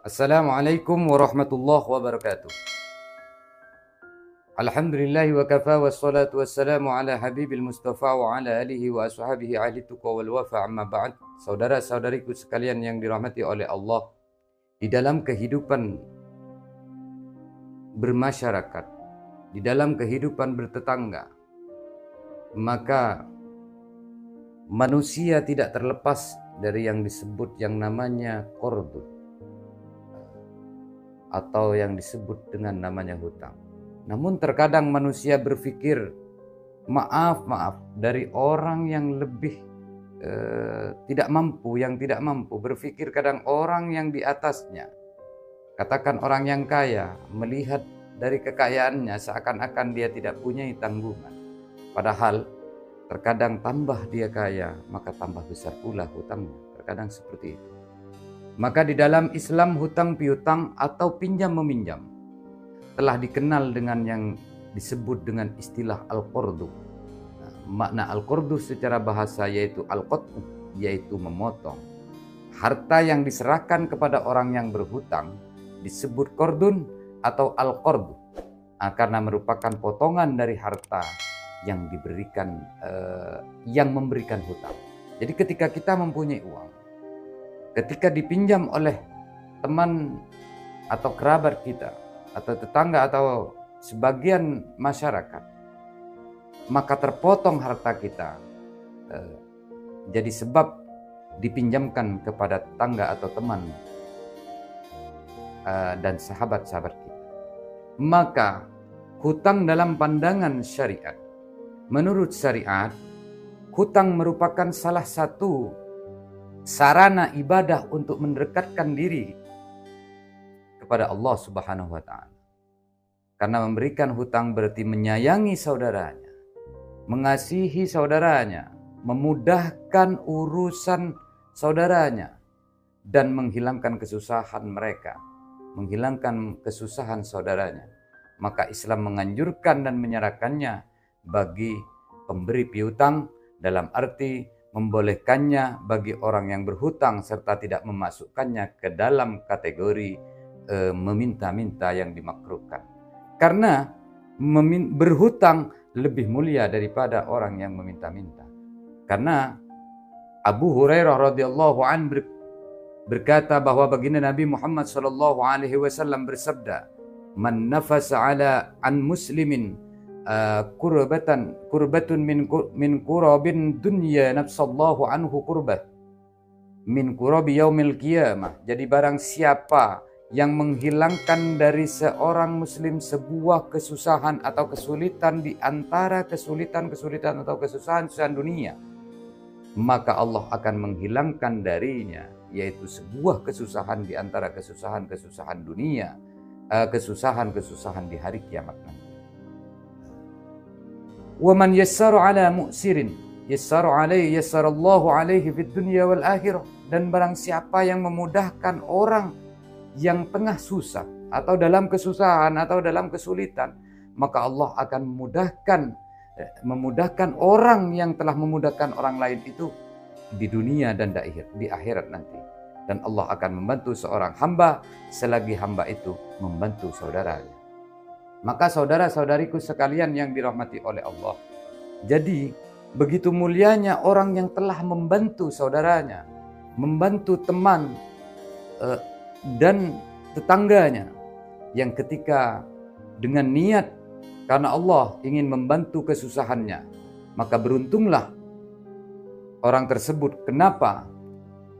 Assalamualaikum warahmatullahi wabarakatuh. Alhamdulillahi wa kafa wassalatu wassalamu ala habibil mustafa wa ala alihi wa ashabihi ahli tuqa wal wafa amma ba'd. Saudara-saudariku sekalian yang dirahmati oleh Allah, di dalam kehidupan bermasyarakat, di dalam kehidupan bertetangga, maka manusia tidak terlepas dari yang disebut yang namanya qardun, atau yang disebut dengan namanya hutang. Namun terkadang manusia berpikir maaf dari orang yang lebih tidak mampu, yang tidak mampu. Berpikir kadang orang yang di atasnya, katakan orang yang kaya, melihat dari kekayaannya seakan-akan dia tidak punya tanggungan. Padahal terkadang tambah dia kaya, maka tambah besar pula hutangnya. Terkadang seperti itu. Maka di dalam Islam hutang piutang atau pinjam meminjam telah dikenal dengan yang disebut dengan istilah al-qardu. Nah, makna al-qardu secara bahasa yaitu al-qat'u, yaitu memotong. Harta yang diserahkan kepada orang yang berhutang disebut qardun atau al-qardu, karena merupakan potongan dari harta yang diberikan yang memberikan hutang. Jadi ketika kita mempunyai uang, ketika dipinjam oleh teman atau kerabat kita, atau tetangga, atau sebagian masyarakat, maka terpotong harta kita jadi sebab dipinjamkan kepada tetangga atau teman dan sahabat-sahabat kita. Maka hutang dalam pandangan syariat, menurut syariat, hutang merupakan salah satu sarana ibadah untuk mendekatkan diri kepada Allah Subhanahu wa Ta'ala. Karena memberikan hutang berarti menyayangi saudaranya, mengasihi saudaranya, memudahkan urusan saudaranya, dan menghilangkan kesusahan mereka, menghilangkan kesusahan saudaranya. Maka Islam menganjurkan dan menyerahkannya bagi pemberi piutang, dalam arti membolehkannya bagi orang yang berhutang serta tidak memasukkannya ke dalam kategori meminta-minta yang dimakruhkan. Karena berhutang lebih mulia daripada orang yang meminta-minta. Karena Abu Hurairah radhiyallahu anhu berkata bahwa baginda Nabi Muhammad sallallahu alaihi wasallam bersabda, "Man nafasa ala an muslimin kurbatun min kurabin dunya nafsallahu anhu kurbat min kurabi yaumil qiyamah." Jadi barang siapa yang menghilangkan dari seorang muslim sebuah kesusahan atau kesulitan di antara kesulitan atau kesusahan dunia, maka Allah akan menghilangkan darinya, yaitu sebuah kesusahan di antara kesusahan dunia, kesusahan di hari kiamat nanti. Wa man yassaru ala mu'sirin yassarallahu alaihi fid dunya wal akhirah. Dan barang siapa yang memudahkan orang yang tengah susah atau dalam kesusahan atau dalam kesulitan, maka Allah akan memudahkan orang yang telah memudahkan orang lain itu di dunia dan di akhirat nanti. Dan Allah akan membantu seorang hamba selagi hamba itu membantu saudaranya. Maka saudara-saudariku sekalian yang dirahmati oleh Allah, jadi begitu mulianya orang yang telah membantu saudaranya, membantu teman dan tetangganya, yang ketika dengan niat karena Allah ingin membantu kesusahannya, maka beruntunglah orang tersebut. Kenapa?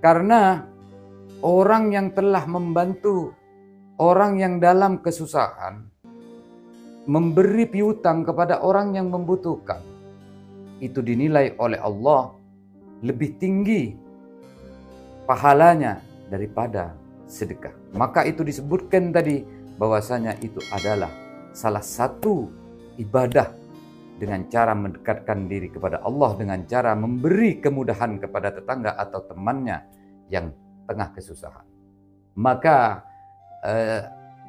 Karena orang yang telah membantu orang yang dalam kesusahan, memberi piutang kepada orang yang membutuhkan, itu dinilai oleh Allah lebih tinggi pahalanya daripada sedekah. Maka itu disebutkan tadi bahwasanya itu adalah salah satu ibadah dengan cara mendekatkan diri kepada Allah, dengan cara memberi kemudahan kepada tetangga atau temannya yang tengah kesusahan. Maka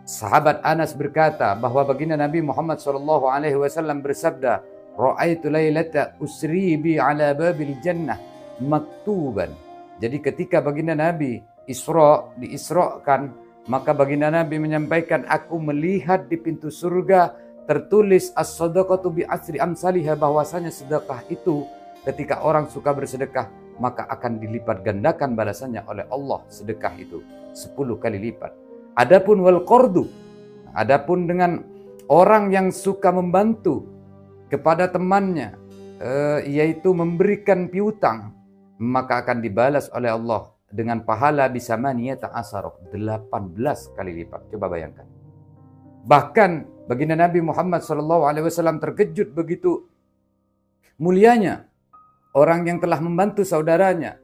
sahabat Anas berkata bahwa baginda Nabi Muhammad SAW bersabda, "Ra'aitu lailata usri bi ala babil jannah maktuban." Jadi ketika baginda Nabi diisrakan Maka baginda Nabi menyampaikan, aku melihat di pintu surga tertulis as-sadaqatu bi asri amsalihha, bahwasanya sedekah itu ketika orang suka bersedekah maka akan dilipat gandakan balasannya oleh Allah sedekah itu 10 kali lipat. Adapun wal qardu, adapun dengan orang yang suka membantu kepada temannya, yaitu memberikan piutang, maka akan dibalas oleh Allah dengan pahala bisa maniyata asarok 18 kali lipat. Coba bayangkan. Bahkan baginda Nabi Muhammad SAW terkejut begitu mulianya orang yang telah membantu saudaranya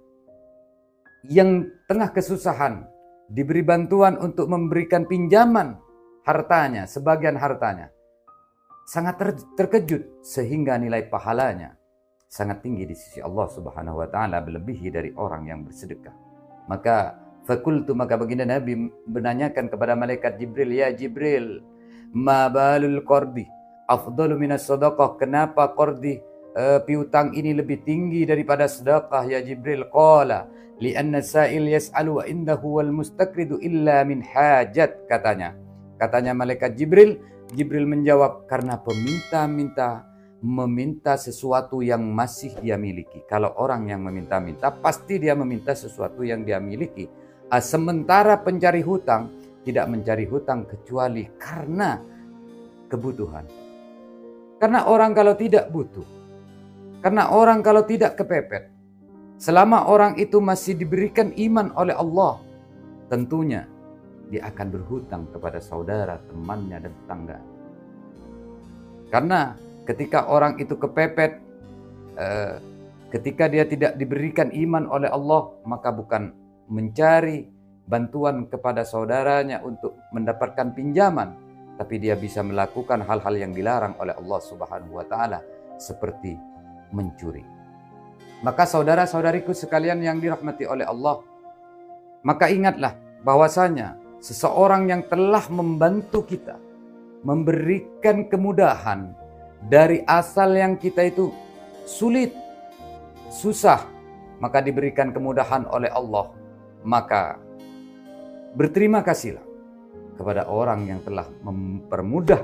yang tengah kesusahan, diberi bantuan untuk memberikan pinjaman hartanya, sebagian hartanya. Sangat terkejut sehingga nilai pahalanya sangat tinggi di sisi Allah Subhanahu wa taala, melebihi dari orang yang bersedekah. Maka fakultu, maka baginda Nabi menanyakan kepada malaikat Jibril, ya Jibril, ma balul qardi afdalu minas sadaqah, kenapa qardi, piutang ini lebih tinggi daripada sedekah ya Jibril? Qala li'anna sa'il yas'alu wa indahu wal mustakridu illa min hajat, katanya malaikat Jibril menjawab, karena peminta meminta sesuatu yang masih dia miliki. Kalau orang yang meminta-minta pasti dia meminta sesuatu yang dia miliki. Sementara pencari hutang tidak mencari hutang kecuali karena kebutuhan. Karena orang kalau tidak butuh, karena orang kalau tidak kepepet, selama orang itu masih diberikan iman oleh Allah, tentunya dia akan berhutang kepada saudara, temannya, dan tetangga. Karena ketika orang itu kepepet, ketika dia tidak diberikan iman oleh Allah, maka bukan mencari bantuan kepada saudaranya untuk mendapatkan pinjaman, tapi dia bisa melakukan hal-hal yang dilarang oleh Allah Subhanahu wa taala, seperti mencuri. Maka saudara-saudariku sekalian yang dirahmati oleh Allah, maka ingatlah bahwasanya seseorang yang telah membantu kita, memberikan kemudahan dari asal yang kita itu sulit, susah, maka diberikan kemudahan oleh Allah, maka berterima kasihlah kepada orang yang telah mempermudah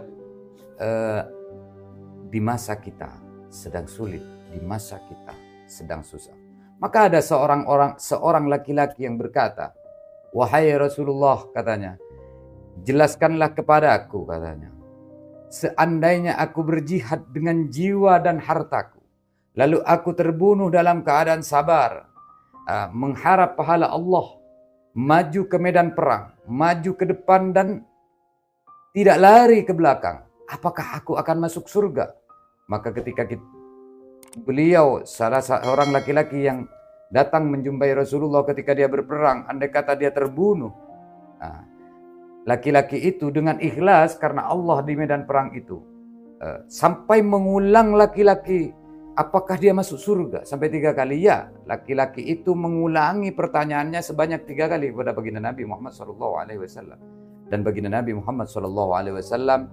di masa kita sedang sulit, di masa kita sedang susah. Maka ada seorang laki-laki yang berkata, wahai Rasulullah, katanya, jelaskanlah kepadaku, katanya, seandainya aku berjihad dengan jiwa dan hartaku, lalu aku terbunuh dalam keadaan sabar, mengharap pahala Allah, maju ke medan perang, maju ke depan dan tidak lari ke belakang, apakah aku akan masuk surga? Maka ketika beliau, salah seorang laki-laki yang datang menjumpai Rasulullah ketika dia berperang, andai kata dia terbunuh, laki-laki itu dengan ikhlas karena Allah di medan perang itu, sampai mengulang laki-laki, apakah dia masuk surga? Sampai 3 kali. Ya, laki-laki itu mengulangi pertanyaannya sebanyak 3 kali kepada baginda Nabi Muhammad SAW. Dan baginda Nabi Muhammad SAW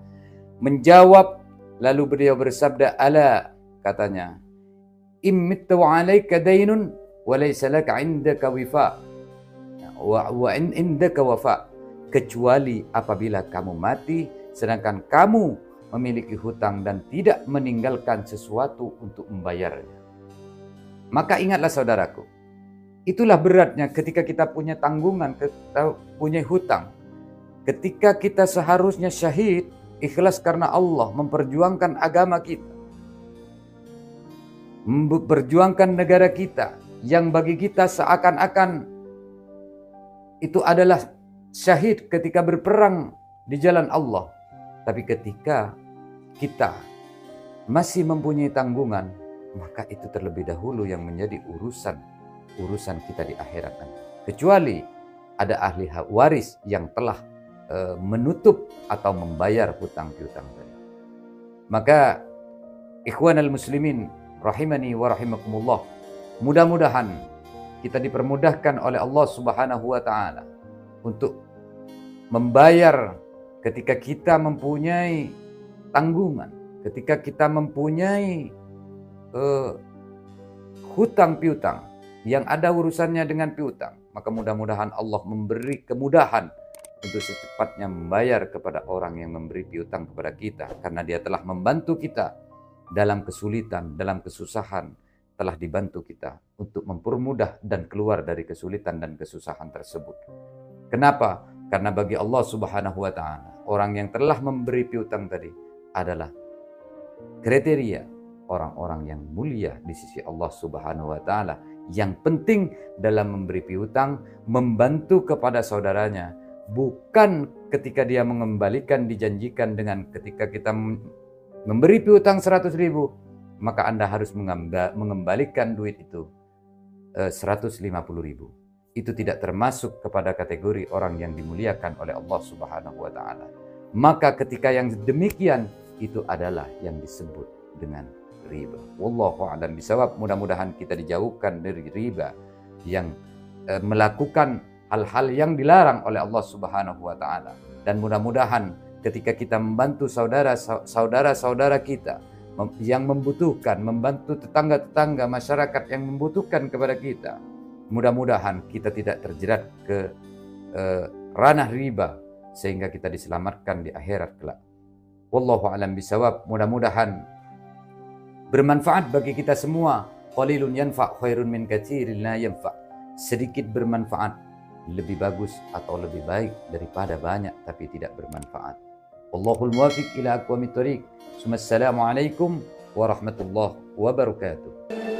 menjawab, lalu beliau bersabda, ala, katanya, immitu alaika dainun wa laysa laka indaka wifa wa indaka wafa, kecuali apabila kamu mati sedangkan kamu memiliki hutang dan tidak meninggalkan sesuatu untuk membayarnya. Maka ingatlah saudaraku, itulah beratnya ketika kita punya tanggungan, kita punya hutang. Ketika kita seharusnya syahid, ikhlas karena Allah, memperjuangkan agama kita, memperjuangkan negara kita, yang bagi kita seakan-akan itu adalah syahid ketika berperang di jalan Allah. Tapi ketika kita masih mempunyai tanggungan, maka itu terlebih dahulu yang menjadi urusan kita di akhirat nanti. Kecuali ada ahli waris yang telah menutup atau membayar hutang piutang tadi. Maka ikhwanal muslimin rahimani wa rahimakumullah, mudah-mudahan kita dipermudahkan oleh Allah Subhanahu wa taala untuk membayar ketika kita mempunyai tanggungan, ketika kita mempunyai hutang piutang yang ada urusannya dengan piutang, maka mudah-mudahan Allah memberi kemudahan untuk secepatnya membayar kepada orang yang memberi piutang kepada kita, karena dia telah membantu kita dalam kesulitan, dalam kesusahan, telah dibantu kita untuk mempermudah dan keluar dari kesulitan dan kesusahan tersebut. Kenapa? Karena bagi Allah Subhanahu wa Ta'ala, orang yang telah memberi piutang tadi adalah kriteria orang-orang yang mulia di sisi Allah Subhanahu wa Ta'ala. Yang penting dalam memberi piutang, membantu kepada saudaranya, bukan ketika dia mengembalikan dijanjikan dengan ketika kita memberi piutang 100.000, maka Anda harus mengembalikan duit itu 150.000. Itu tidak termasuk kepada kategori orang yang dimuliakan oleh Allah Subhanahu wa Ta'ala. Maka ketika yang demikian, itu adalah yang disebut dengan riba. Wallahu a'lam bishawab. Mudah-mudahan kita dijauhkan dari riba yang melakukan hal-hal yang dilarang oleh Allah Subhanahu wa Ta'ala. Dan mudah-mudahan ketika kita membantu saudara-saudara kita yang membutuhkan, membantu tetangga-tetangga masyarakat yang membutuhkan kepada kita, mudah-mudahan kita tidak terjerat ke ranah riba sehingga kita diselamatkan di akhirat kelak. Wallahu a'lam bishawab. Mudah-mudahan bermanfaat bagi kita semua. Qalilun yanfa' khairun min katsirin la yanfa'. Sedikit bermanfaat lebih bagus atau lebih baik daripada banyak tapi tidak bermanfaat. Wallahul muwaffiq ila aqwamit thoriq. Assalamualaikum warahmatullahi wabarakatuh.